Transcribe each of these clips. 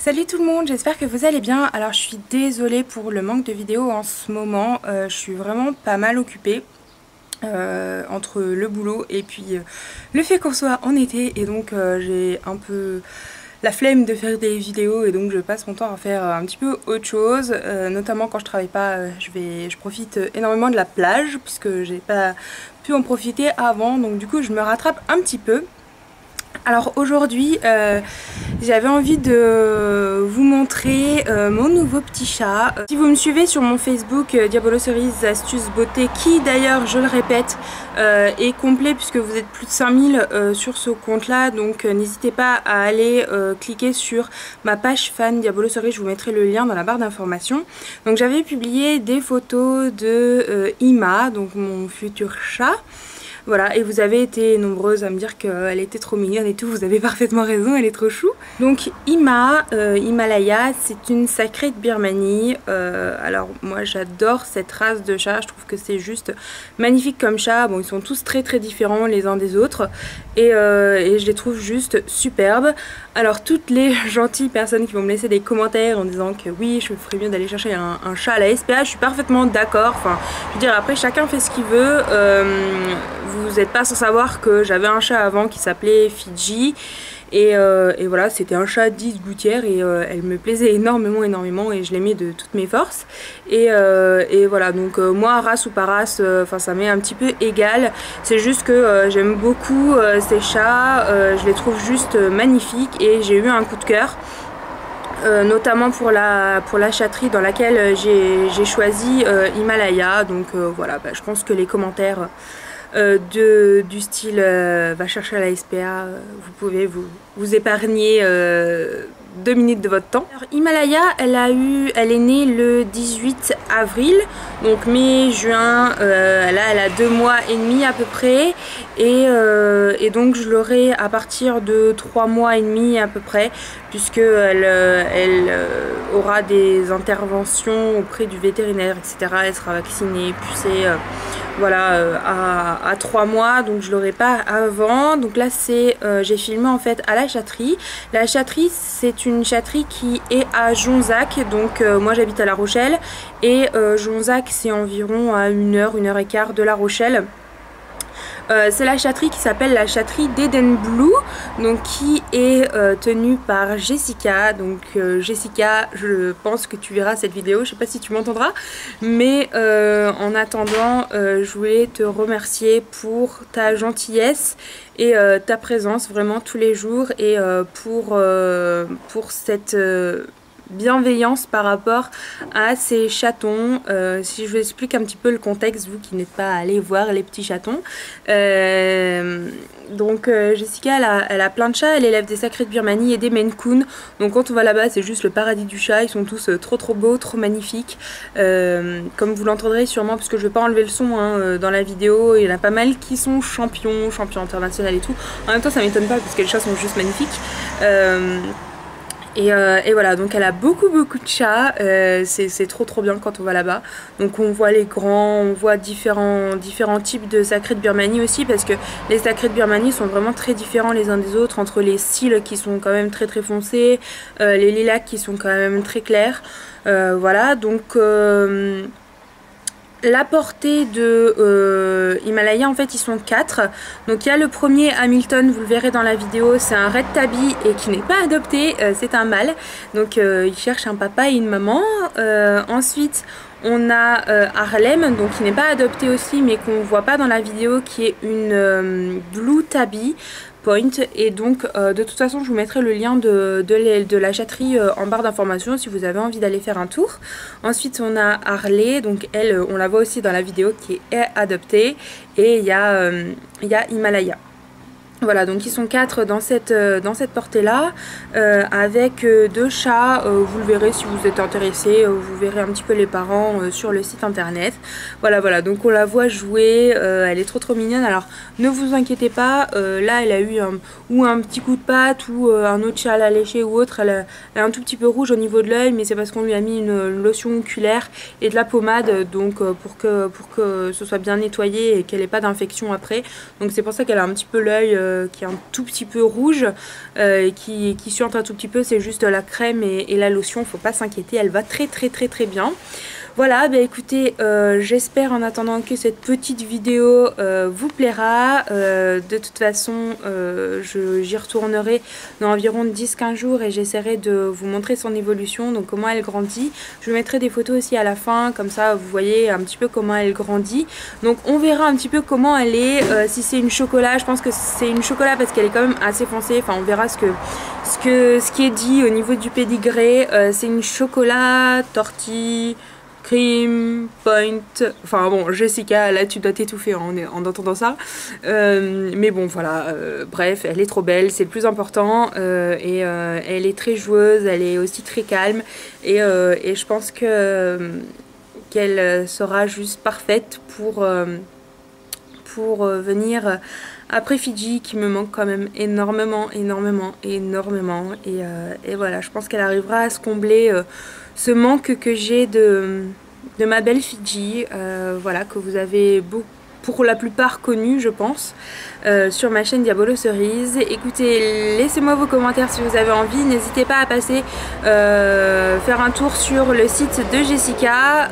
Salut tout le monde, j'espère que vous allez bien. Alors je suis désolée pour le manque de vidéos en ce moment, je suis vraiment pas mal occupée entre le boulot et puis le fait qu'on soit en été et donc j'ai un peu la flemme de faire des vidéos et donc je passe mon temps à faire un petit peu autre chose, notamment quand je travaille pas, je profite énormément de la plage puisque j'ai pas pu en profiter avant, donc du coup je me rattrape un petit peu. Alors aujourd'hui j'avais envie de vous montrer mon nouveau petit chat. Si vous me suivez sur mon Facebook Diabolo Cerise Astuces Beauté, qui d'ailleurs je le répète est complet puisque vous êtes plus de 5000 sur ce compte là, donc n'hésitez pas à aller cliquer sur ma page fan Diabolo Cerise, je vous mettrai le lien dans la barre d'informations. Donc j'avais publié des photos de Ima, donc mon futur chat. Voilà, et vous avez été nombreuses à me dire qu'elle était trop mignonne et tout, vous avez parfaitement raison, elle est trop chou. Donc Himalaya, c'est une sacrée de Birmanie. Alors moi j'adore cette race de chat, je trouve que c'est juste magnifique comme chat. Bon, ils sont tous très très différents les uns des autres et je les trouve juste superbes. Alors toutes les gentilles personnes qui vont me laisser des commentaires en disant que oui, je ferais mieux d'aller chercher un chat à la SPA, je suis parfaitement d'accord. Enfin, je veux dire, après chacun fait ce qu'il veut. Vous n'êtes pas sans savoir que j'avais un chat avant qui s'appelait Fidji et voilà, c'était un chat d'Yves Gouttière et elle me plaisait énormément et je l'aimais de toutes mes forces et voilà, donc moi race ou pas race, enfin ça m'est un petit peu égal, c'est juste que j'aime beaucoup ces chats, je les trouve juste magnifiques et j'ai eu un coup de cœur. Notamment pour la chatterie dans laquelle j'ai choisi Himalaya, donc voilà, je pense que les commentaires du style va chercher à la SPA, vous pouvez vous épargner 2 minutes de votre temps. Alors, Himalaya, elle est née le 18 avril, donc mai-juin, elle a 2 mois et demi à peu près, et donc je l'aurai à partir de 3 mois et demi à peu près, puisque elle aura des interventions auprès du vétérinaire, etc. Elle sera vaccinée, pucée, voilà, à 3 mois, donc je l'aurai pas avant. Donc là j'ai filmé en fait à la chatterie. La chatterie, c'est une chatterie qui est à Jonzac, donc moi j'habite à La Rochelle et Jonzac c'est environ à 1 heure et quart de La Rochelle. C'est la chatterie qui s'appelle la chatterie d'Eden Blue, donc qui est tenue par Jessica. Donc Jessica, je pense que tu verras cette vidéo, je sais pas si tu m'entendras, mais en attendant je voulais te remercier pour ta gentillesse et ta présence vraiment tous les jours et pour cette bienveillance par rapport à ces chatons. Si je vous explique un petit peu le contexte, vous qui n'êtes pas allé voir les petits chatons, donc Jessica elle a plein de chats, elle élève des sacrés de Birmanie et des Maine Coon, donc quand on va là-bas c'est juste le paradis du chat, ils sont tous trop beaux, trop magnifiques, comme vous l'entendrez sûrement parce que je vais pas enlever le son hein, dans la vidéo, il y en a pas mal qui sont champions internationaux et tout, en même temps ça m'étonne pas parce que les chats sont juste magnifiques. Et voilà, donc elle a beaucoup de chats, c'est trop bien quand on va là-bas. Donc on voit les grands, on voit différents types de sacrés de Birmanie aussi, parce que les sacrés de Birmanie sont vraiment très différents les uns des autres, entre les cils qui sont quand même très foncés, les lilacs qui sont quand même très clairs, voilà, donc la portée de Himalaya, en fait ils sont 4. Donc il y a le premier Hamilton, vous le verrez dans la vidéo, c'est un Red Tabby et qui n'est pas adopté, c'est un mâle, donc il cherche un papa et une maman. Ensuite on a Harlem, donc qui n'est pas adopté aussi mais qu'on voit pas dans la vidéo, qui est une Blue Tabby Point, et donc de toute façon je vous mettrai le lien de la chatterie en barre d'informations si vous avez envie d'aller faire un tour. Ensuite on a Harley, donc elle on la voit aussi dans la vidéo, qui est adoptée, et il y a Himalaya. Voilà, donc ils sont 4 dans cette portée là, avec 2 chats, vous le verrez si vous êtes intéressé, vous verrez un petit peu les parents sur le site internet. Voilà, donc on la voit jouer, elle est trop mignonne. Alors ne vous inquiétez pas, là elle a eu un petit coup de patte ou un autre chat l'a léché ou autre, elle est un tout petit peu rouge au niveau de l'œil, mais c'est parce qu'on lui a mis une lotion oculaire et de la pommade, donc pour que ce soit bien nettoyé et qu'elle n'ait pas d'infection après. Donc c'est pour ça qu'elle a un petit peu l'œil qui est un tout petit peu rouge, qui suinte un tout petit peu, c'est juste la crème et la lotion, faut pas s'inquiéter, elle va très bien. Voilà, bah écoutez, j'espère en attendant que cette petite vidéo vous plaira. De toute façon, j'y retournerai dans environ 10-15 jours et j'essaierai de vous montrer son évolution, donc comment elle grandit. Je vous mettrai des photos aussi à la fin, comme ça vous voyez un petit peu comment elle grandit. Donc on verra un petit peu comment elle est. Si c'est une chocolat, je pense que c'est une chocolat parce qu'elle est quand même assez foncée. Enfin, on verra ce qui est dit au niveau du pédigré. C'est une chocolat tortille cream, point, enfin bon, Jessica, là tu dois t'étouffer en entendant ça, mais bon voilà, bref, elle est trop belle, c'est le plus important, et elle est très joueuse, elle est aussi très calme, et je pense qu'elle sera juste parfaite pour venir après Fidji, qui me manque quand même énormément, et voilà, je pense qu'elle arrivera à se combler ce manque que j'ai de ma belle Fidji, voilà, que vous avez pour la plupart connu, je pense, sur ma chaîne Diabolo Cerise. Écoutez, laissez-moi vos commentaires si vous avez envie, n'hésitez pas à passer faire un tour sur le site de Jessica,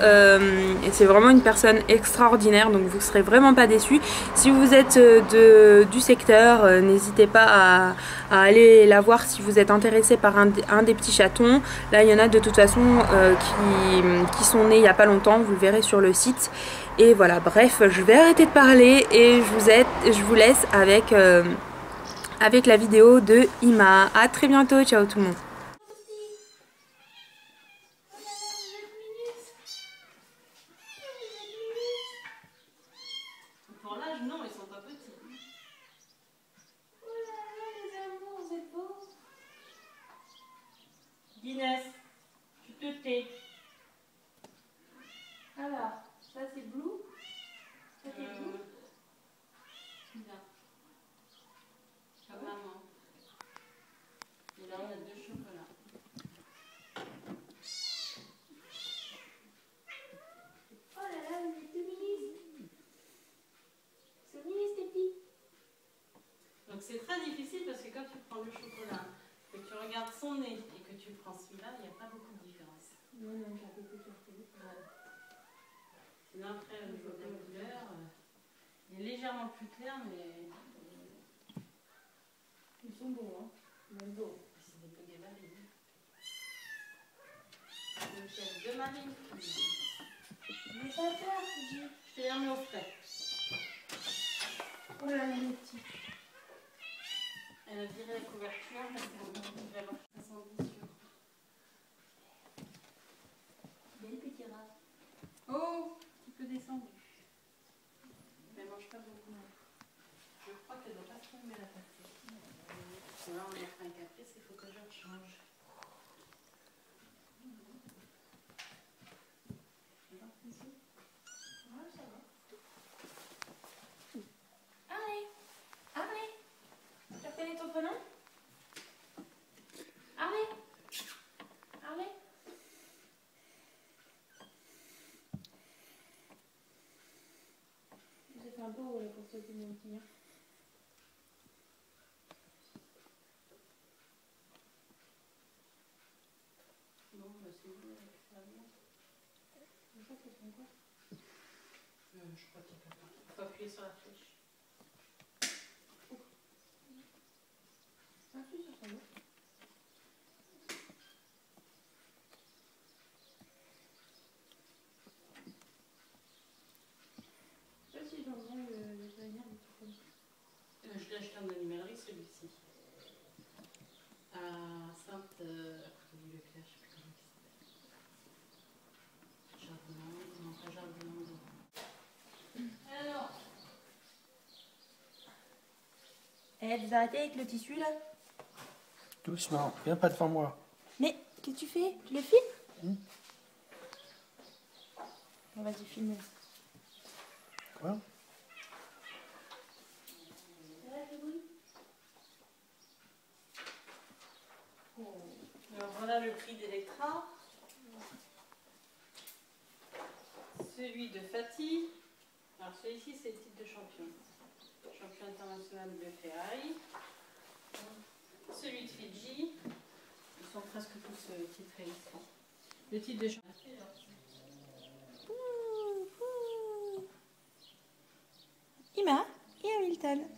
et c'est vraiment une personne extraordinaire, donc vous ne serez vraiment pas déçus. Si vous êtes du secteur, n'hésitez pas à aller la voir si vous êtes intéressé par un des petits chatons. Là il y en a de toute façon qui sont nés il n'y a pas longtemps, vous le verrez sur le site. Et voilà, bref, je vais arrêter de parler et je vous laisse avec la vidéo de Ima. À très bientôt, ciao tout le monde. Pour l'âge, non, ils sont pas petits. Oh là là, les amours, vous êtes beaux. Guinness, tu te tais. Alors, ça c'est Blue. Ça c'est Blue. Bien. Comme maman. Et là, on a 2 chocolats. Oh là là, vous êtes tout minis. C'est mini, c'est petit. Donc c'est très difficile parce que quand tu prends le chocolat, que tu regardes son nez et que tu prends celui-là, il n'y a pas beaucoup de différence. Non, non, j'ai un peu plus surpris. Ouais. Sinon après, au niveau de la couleur, il est légèrement plus clair, mais... Ils sont beaux, hein. Même beaux. C'est des peu des marines. Donc il y a 2 marines. Mais pas peur, Fidji. Je t'ai remis au frais. Oh là là, les petits. Elle a viré la couverture, parce que je vais avoir 70 sur. Belle petite race. Oh, tu peux descendre. Mais elle mange pas beaucoup. Je crois qu'elle ne doit pas trop aimer la pâtée. Là, on a fait un caprice, il faut que je le change. Ouais, ça va. Allez, allez. Tu reconnais ton prénom? Allez, allez. J'ai fait un peu haut là pour sauter mon petit. Bon, bah c'est bon, avec ça. C'est ça, c'est son quoi? Je crois qu'il peut pas. Il faut appuyer sur la flèche. Ah, si, ça sent bon. Je sais pas si j'en ai le souvenir du tout comme ça. Je l'ai acheté en animalerie, celui-ci. À Sainte... Leclerc, je sais plus comment il s'appelle. Jardin, non pas Jardin. Alors, Vous arrêtez avec le tissu là? Doucement, viens pas devant moi. Mais qu'est-ce que tu fais? Tu le filmes? Bon, vas-y, filme. Quoi? alors voilà le prix d'Electra. Celui de Fatih. Alors celui-ci c'est le titre de champion. champion international de ferraille. Celui de Fidji. Ils sont presque tous titrés ici. Le titre de champion. Ima et Hamilton.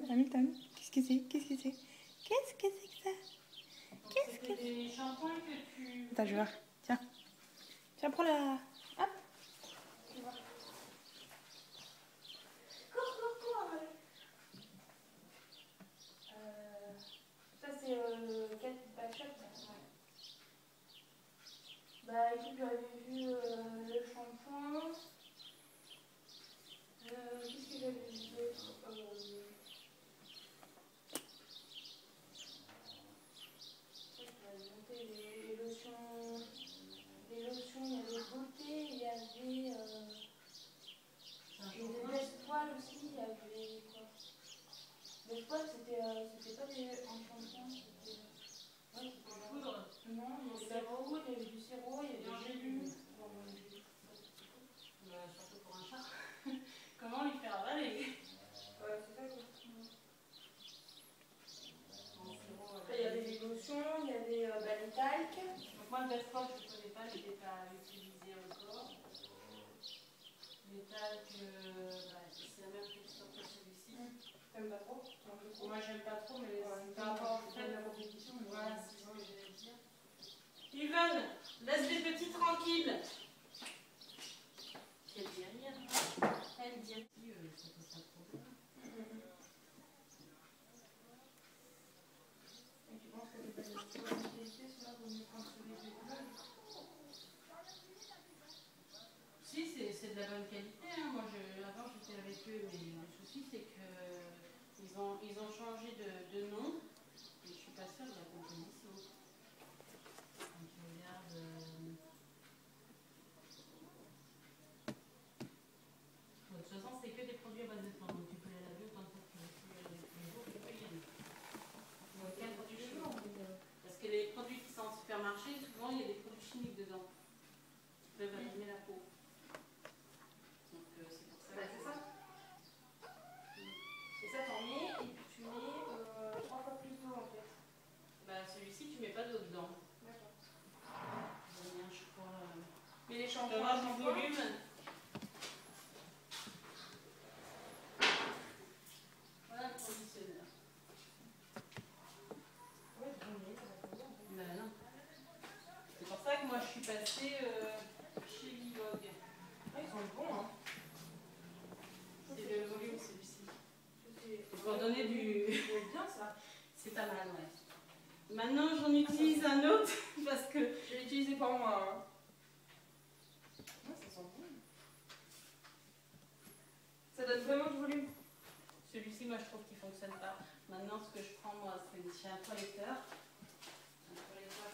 Hamilton. Qu'est-ce que c'est? Qu'est-ce que c'est? Qu'est-ce que c'est que ça? Qu'est-ce que c'est? Des shampoings que tu... Attends, je vais voir. Tiens. Tiens, prends la... Hop. Tu vois. Cours. Ça, c'est quel backup? Bah, écoute, j'avais vu le shampoing. Qu'est-ce que j'avais vu d'autre? Les lotions, il y avait beauté, il y avait des best poils aussi, il y avait quoi? Best poils, c'était pas des enchantements, c'était... Ouais, c'était poudre. Non, il y avait de la poudre, il y avait du sirop, il y avait des gélules. Surtout pour un chat. Comment lui faire avaler? Ouais, c'est ça quoi. Après, il y avait des lotions, il y avait les talcs. Donc moi le best poil je ne connais pas, je ne l'ai pas utilisé encore. Les talcs, c'est la même texture que celui-ci. T'aimes pas trop? Moi j'aime pas trop, mais par rapport à la compétition, voilà, c'est ce que j'allais dire. Yvonne, laisse les petits tranquilles. Elle dit rien. Elle dit rien. Ça pose pas de problème. Et tu penses que les qualités sont là pour mieux contrôler les couleurs? Si, c'est de la bonne qualité. Hein. Moi, avant j'étais avec eux, mais le souci c'est qu'ils ont changé de nom. Et je suis pas sûre de la composition. Donc je regarde. De toute façon, c'est que des produits à base de plantes. Donc tu peux les laver autant de fois que tu veux. Tous les jours, tu peux y aller. Aucun produit chimique. Parce que les produits qui sont au supermarché, souvent il y a des produits chimiques dedans. Qui peuvent abîmer la peau. Donc c'est pour ça. C'est ça. Et ça, t'en mets et puis tu mets 3 fois plus d'eau en fait. Bah celui-ci, tu mets pas d'eau dedans. D'accord. Je crois. Mais les Tu shampoings, vas voir du volume. Voilà le conditionneur. Ouais, ça va pas bien. Ben non. C'est pour ça que moi je suis passée chez Livog. Ah, ils sont bons, hein. C'est le volume celui-ci. Pour donner du. C'est bien ça. C'est pas mal, ouais. Maintenant j'en utilise un autre parce que. Je l'ai utilisé pour moi. Hein. Ouais, ça sent bon. Ça donne vraiment du volume. Celui-ci, moi je trouve qu'il fonctionne pas. Maintenant, ce que je prends, moi, c'est un toiletteur. Un toiletteur